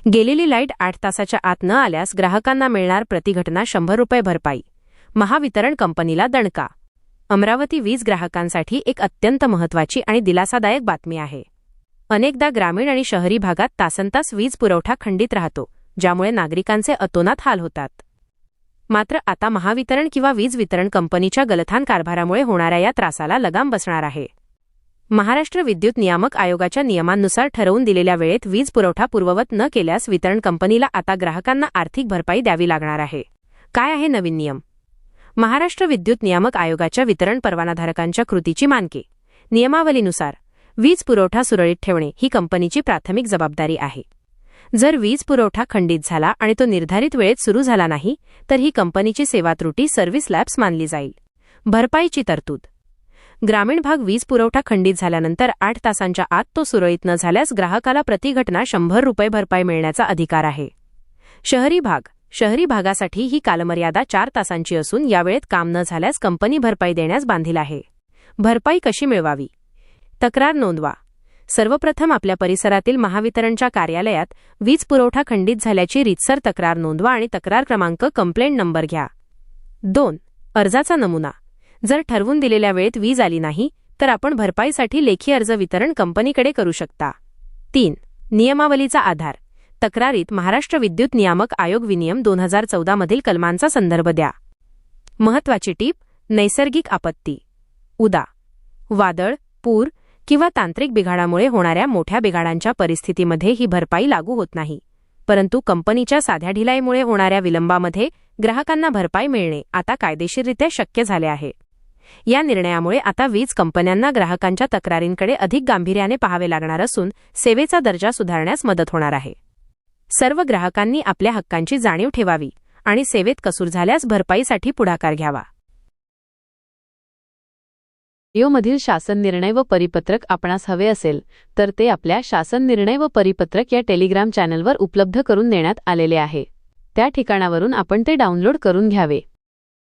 गेलेली लाईट 8 तासाच्या आत न आल्यास ग्राहकांना मिळणार प्रतिघटना 100 रुपये भरपाई. महावितरण कंपनीला दणका. अमरावती वीज ग्राहकांसाठी एक अत्यंत महत्त्वाची आणि दिलासादायक बातमी आहे. अनेकदा ग्रामीण आणि शहरी भागात तासनतास वीज पुरवठा खंडित राहतो, ज्यामुळे नागरिकांचे अतोनात हाल होतात. मात्र आता महावितरण किंवा वीज वितरण कंपनीच्या गलथान कारभारामुळे होणाऱ्या या त्रासाला लगाम बसणार आहे. महाराष्ट्र विद्युत नियामक आयोगाच्या नियमांनुसार ठरवून दिलेल्या वेळेत वीज पुरवठा पूर्ववत न केल्यास वितरण कंपनीला आता ग्राहकांना आर्थिक भरपाई द्यावी लागणार आहे. काय आहे नवीन नियम? महाराष्ट्र विद्युत नियामक आयोगाच्या वितरण परवानाधारकांच्या कृतीची मानके. नियमावलीनुसार वीज पुरवठा सुरळीत ठेवणे ही कंपनीची प्राथमिक जबाबदारी आहे. जर वीज पुरवठा खंडित झाला आणि तो निर्धारित वेळेत सुरू झाला नाही, तर ही कंपनीची सेवा त्रुटी सर्व्हिस लॅप्स मानली जाईल. भरपाईची तरतूद. ग्रामीण भाग वीज पुरवठा खंडित झाल्यानंतर 8 तासांच्या आत तो सुरळीत न झाल्यास ग्राहकाला प्रतिघटना 100 रुपये भरपाई मिळण्याचा अधिकार आहे. शहरी भागासाठी ही कालमर्यादा 4 तासांची असून यावेळेत काम न झाल्यास कंपनी भरपाई देण्यास बांधील आहे. भरपाई कशी मिळवावी? तक्रार नोंदवा. सर्वप्रथम आपल्या परिसरातील महावितरणच्या कार्यालयात वीज पुरवठा खंडित झाल्याची रीतसर तक्रार नोंदवा आणि तक्रार क्रमांक कंप्लेंट नंबर घ्या. 2. अर्जाचा नमुना. जर ठरवून दिलेल्या वेळेत वीज आली नाही, तर आपण भरपाईसाठी लेखी अर्ज वितरण कंपनीकडे करू शकता. 3. नियमावलीचा आधार. तक्रारीत महाराष्ट्र विद्युत नियामक आयोग विनियम 2014 मधील कलमांचा संदर्भ द्या. महत्त्वाची टीप: नैसर्गिक आपत्ती, उदा. वादळ, पूर किंवा तांत्रिक बिघाडामुळे होणाऱ्या मोठ्या बिघाडांच्या परिस्थितीमध्ये ही भरपाई लागू होत नाही, परंतु कंपनीच्या साध्या ढिलाईमुळे होणाऱ्या विलंबामध्ये ग्राहकांना भरपाई मिळणे आता कायदेशीररित्या शक्य झाले आहे. या निर्णयामुळे आता वीज कंपन्यांना ग्राहकांच्या तक्रारींकडे अधिक गांभीर्याने पाहावे लागणार असून सेवेचा दर्जा सुधारण्यास मदत होणार आहे. सर्व ग्राहकांनी आपल्या हक्कांची जाणीव ठेवावी आणि सेवेत कसूर झाल्यास भरपाईसाठी पुढाकार घ्यावा. व्हिडिओमधील शासन निर्णय व परिपत्रक आपणास हवे असेल तर ते आपल्या शासन निर्णय व परिपत्रक या टेलिग्राम चॅनलवर उपलब्ध करून देण्यात आलेले आहे. त्या ठिकाणावरून आपण ते डाउनलोड करून घ्यावे.